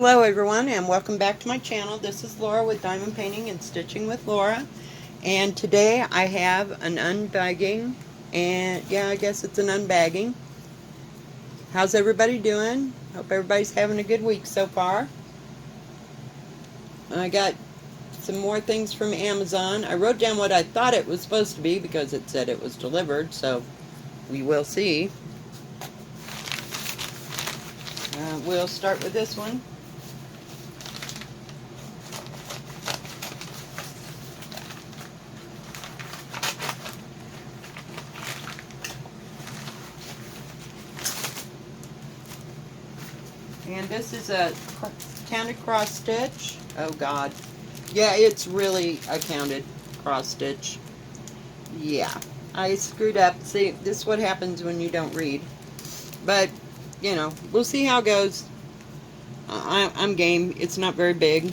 Hello everyone and welcome back to my channel. This is Laura with Diamond Painting and Stitching with Laura, and today I have an unbagging, and yeah, I guess it's an unbagging. How's everybody doing? Hope everybody's having a good week so far. I got some more things from Amazon. I wrote down what I thought it was supposed to be because it said it was delivered, so we will see. We'll start with this one. And this is a counted cross stitch. Oh God. Yeah, it's really a counted cross stitch. Yeah, I screwed up. See, this is what happens when you don't read. But, you know, we'll see how it goes. I'm game. It's not very big.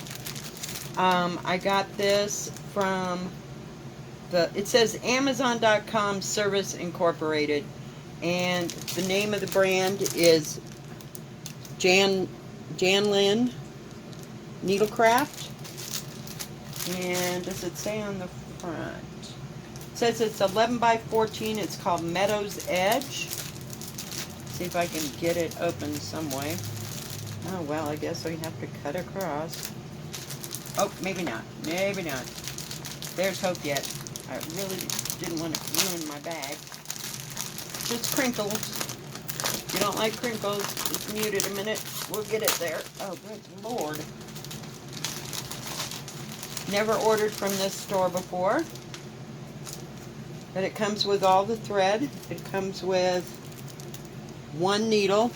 I got this from it says Amazon.com Service Incorporated. And the name of the brand is Janlin Needlecraft. And does it say on the front? It says it's 11 by 14. It's called Meadows Edge. See if I can get it open some way. Oh well, I guess we have to cut across. Oh, maybe not. Maybe not. There's hope yet. I really didn't want to ruin my bag. Just crinkles. If you don't like crinkles, just mute it a minute. We'll get it there. Oh, good Lord. Never ordered from this store before. But it comes with all the thread. It comes with one needle.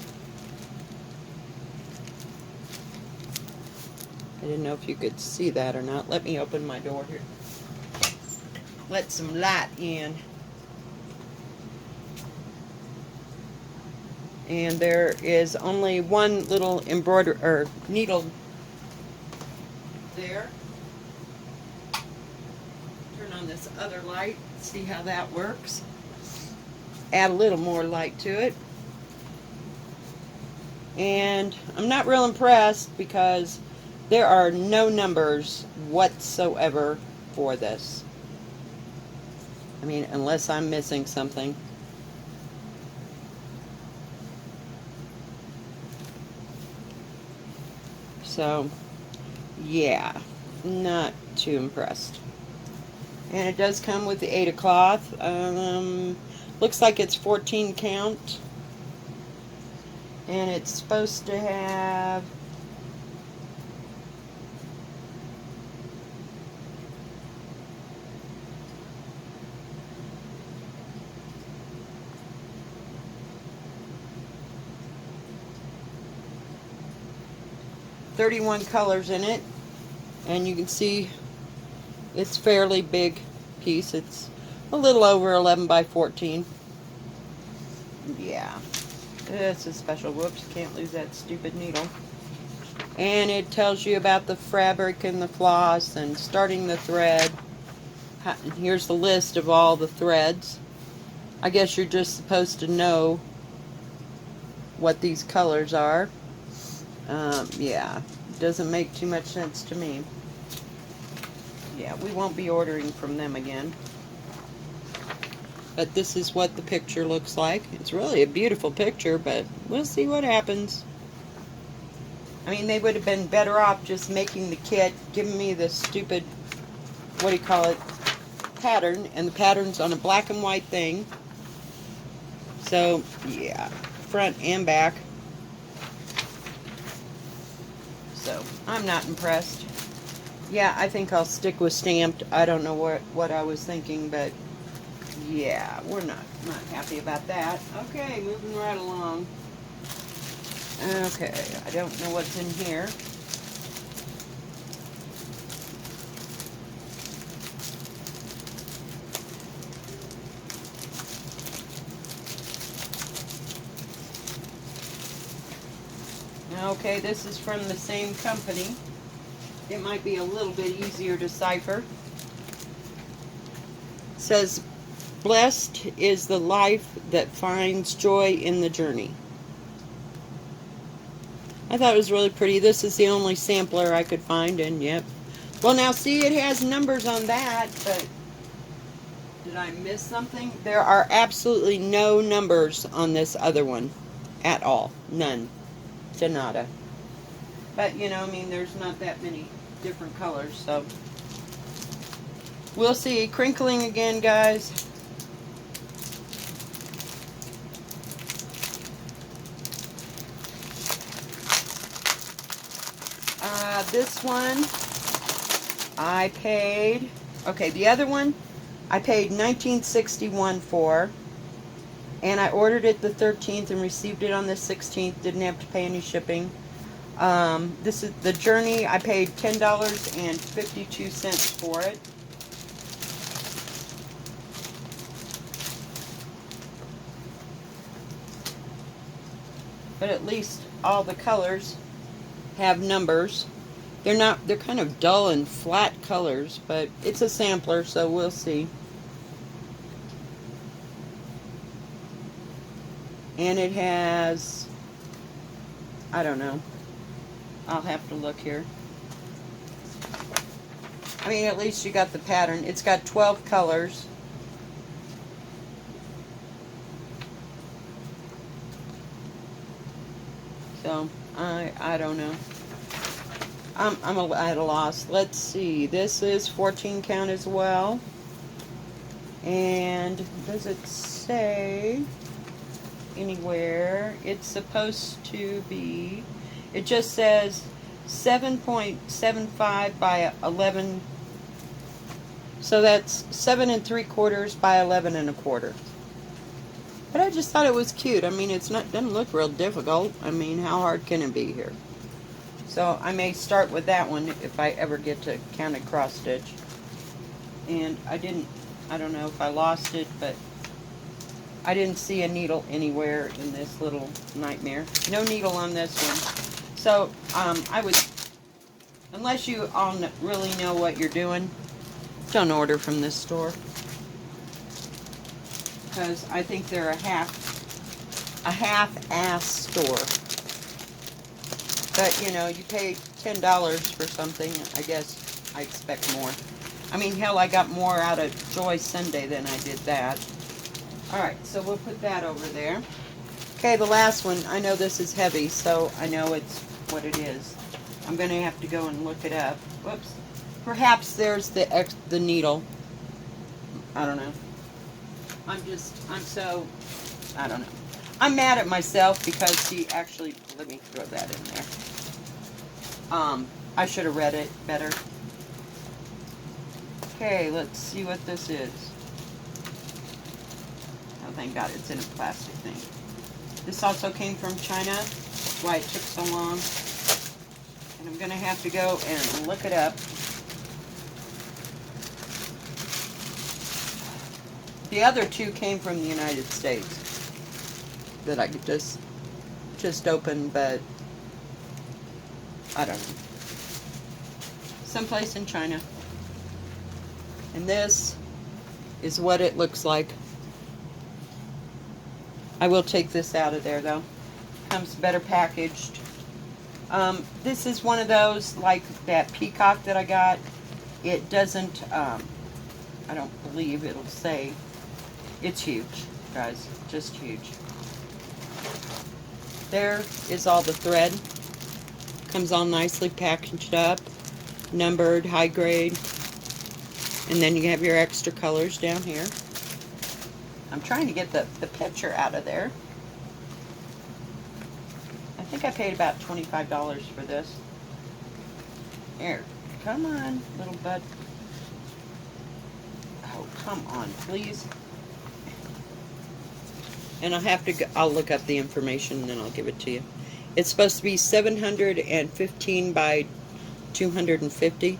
I didn't know if you could see that or not. Let me open my door here. Let some light in. And there is only one little embroidery or needle there. Turn on this other light, see how that works. Add a little more light to it. And I'm not real impressed because there are no numbers whatsoever for this. I mean, unless I'm missing something. So, yeah, not too impressed. And it does come with the Aida cloth. Looks like it's 14 count. And it's supposed to have .31 colors in it, and you can see it's fairly big piece. It's a little over 11 by 14. Yeah, this is special. Whoops, can't lose that stupid needle. And it tells you about the fabric and the floss and starting the thread. Here's the list of all the threads. I guess you're just supposed to know what these colors are. Yeah, doesn't make too much sense to me. Yeah, we won't be ordering from them again. But this is what the picture looks like. It's really a beautiful picture, but we'll see what happens. I mean, they would have been better off just making the kit, giving me the stupid, what do you call it, pattern, and the pattern's on a black and white thing. So, yeah, front and back. So, I'm not impressed. Yeah, I think I'll stick with stamped. I don't know what I was thinking, but yeah, we're not happy about that. Okay, moving right along. Okay, I don't know what's in here. Okay, this is from the same company. It might be a little bit easier to decipher. It says, "Blessed is the life that finds joy in the journey." I thought it was really pretty. This is the only sampler I could find, and yep. Well, now see, it has numbers on that, but did I miss something? There are absolutely no numbers on this other one at all. None. To nada. But, you know, I mean, there's not that many different colors, so we'll see. Crinkling again, guys. This one, I paid, okay, the other one, I paid $19.61 for, and I ordered it the 13th and received it on the 16th. Didn't have to pay any shipping. This is the Journey. I paid $10.52 for it. But at least all the colors have numbers. They're kind of dull and flat colors, but it's a sampler, so we'll see. And it has, I don't know, I'll have to look here. I mean, at least you got the pattern. It's got 12 colors. So, I don't know. I'm at a loss. Let's see. This is 14 count as well. And does it say anywhere? It's supposed to be, it just says 7.75 by 11. So that's 7 3/4 by 11 1/4. But I just thought it was cute. I mean, doesn't look real difficult. I mean, how hard can it be here? So I may start with that one if I ever get to counted cross stitch. And I don't know if I lost it, but I didn't see a needle anywhere in this little nightmare. No needle on this one. So I would, unless you all really know what you're doing, don't order from this store. Because I think they're a half-ass store. But, you know, you pay $10 for something, I guess I expect more. I mean, hell, I got more out of Joy Sunday than I did that. Alright, so we'll put that over there. Okay, the last one. I know this is heavy, so I know it's what it is. I'm going to have to go and look it up. Whoops. Perhaps there's the needle. I don't know. I don't know. I'm mad at myself because he actually, let me throw that in there. I should have read it better. Okay, let's see what this is. Oh, thank God it's in a plastic thing. This also came from China. That's why it took so long. And I'm going to have to go and look it up. The other two came from the United States that I could just open, but I don't know. Someplace in China. And this is what it looks like. I will take this out of there though. Comes better packaged. This is one of those, like that peacock that I got. It doesn't, I don't believe it'll say. It's huge, guys. Just huge. There is all the thread. Comes all nicely packaged up, numbered, high grade. And then you have your extra colors down here. I'm trying to get the picture out of there. I think I paid about $25 for this. Here, come on, little bud. Oh, come on, please. And I'll look up the information and then I'll give it to you. It's supposed to be 715 by 250,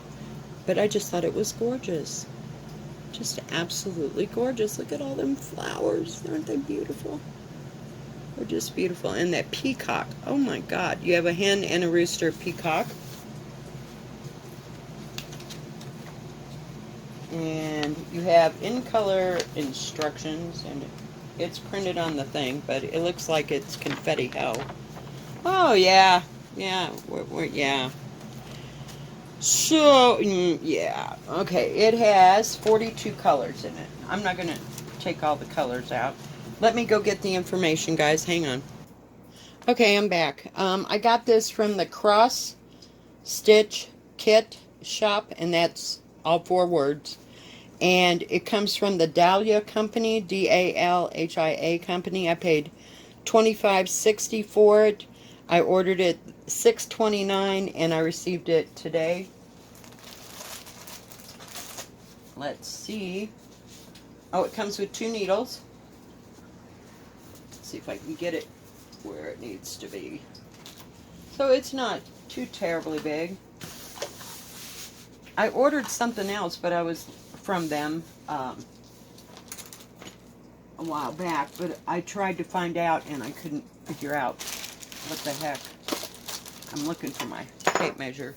but I just thought it was gorgeous. Just absolutely gorgeous. Look at all them flowers. Aren't they beautiful? They're just beautiful. And that peacock. Oh my God. You have a hen and a rooster peacock. And you have in color instructions, and it's printed on the thing, but it looks like it's confetti hell. Oh yeah, Yeah, yeah. So, yeah. Okay, it has 42 colors in it. I'm not going to take all the colors out. Let me go get the information, guys. Hang on. Okay, I'm back. I got this from the Cross Stitch Kit shop, and that's all 4 words. And it comes from the Dahlia Company, Dalhia Company. I paid $25.60 for it. I ordered it $6.29, and I received it today. Let's see. Oh, it comes with 2 needles. Let's see if I can get it where it needs to be. So it's not too terribly big. I ordered something else, but I was from them a while back, but I tried to find out and I couldn't figure out what the heck. I'm looking for my tape measure.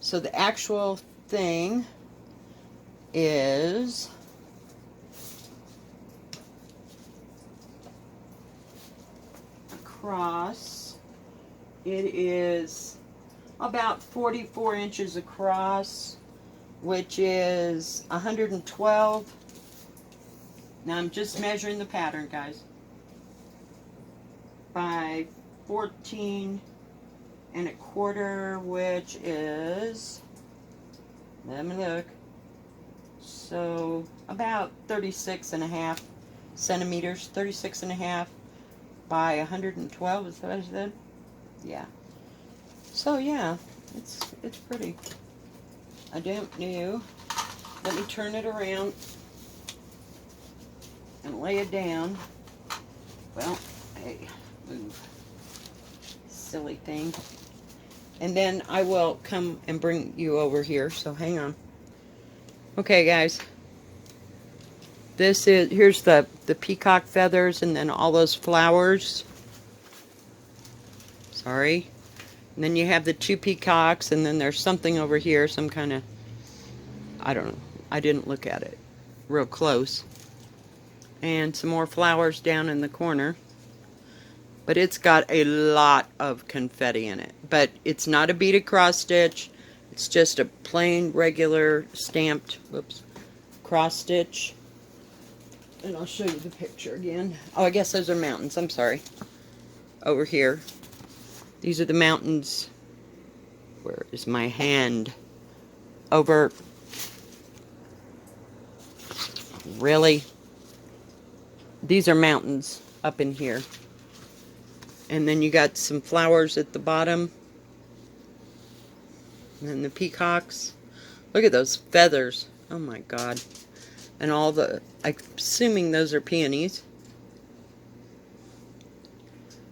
So the actual thing is across. It is about 44 inches across, which is 112. Now I'm just measuring the pattern, guys, by 14 and a quarter, which is, let me look, so about 36 and a half centimeters, 36 and a half by 112, is that what I said? Yeah. So yeah, it's pretty. I don't know. Let me turn it around and lay it down. Well, hey, move. Silly thing. And then I will come and bring you over here, so hang on. Okay, guys. Here's the peacock feathers and then all those flowers. Sorry. And then you have the 2 peacocks, and then there's something over here, some kind of, I don't know. I didn't look at it real close. And some more flowers down in the corner. But it's got a lot of confetti in it. But it's not a beaded cross stitch. It's just a plain, regular, stamped, whoops, cross stitch. And I'll show you the picture again. Oh, I guess those are mountains. I'm sorry. Over here. These are the mountains. Where is my hand? Over. Really? These are mountains up in here. And then you got some flowers at the bottom. And then the peacocks. Look at those feathers. Oh my God. And all the, I'm assuming those are peonies.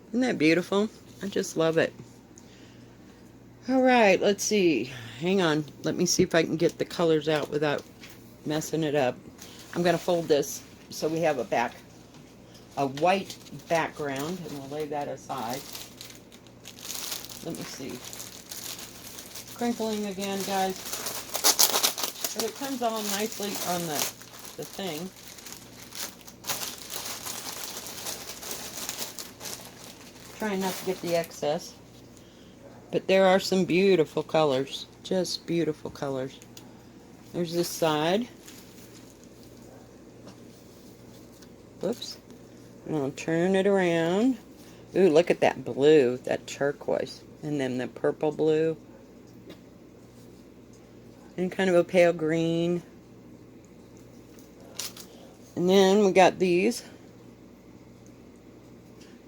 Isn't that beautiful? I just love it. Alright, let's see. Hang on. Let me see if I can get the colors out without messing it up. I'm going to fold this so we have a white background, and we'll lay that aside. Let me see. Crinkling again, guys. But it comes all nicely on the thing. Trying not to get the excess. But there are some beautiful colors. Just beautiful colors. There's this side. Whoops. And I'll turn it around. Ooh, look at that blue. That turquoise. And then the purple blue. And kind of a pale green. And then we got these.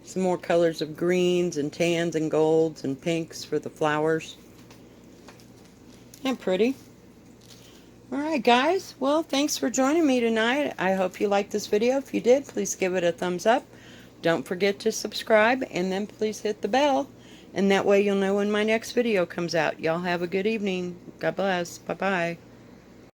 Some more colors of greens and tans and golds and pinks for the flowers. And pretty. Alright guys, well thanks for joining me tonight. I hope you liked this video. If you did, please give it a thumbs up. Don't forget to subscribe, and then please hit the bell. And that way you'll know when my next video comes out. Y'all have a good evening. God bless. Bye-bye.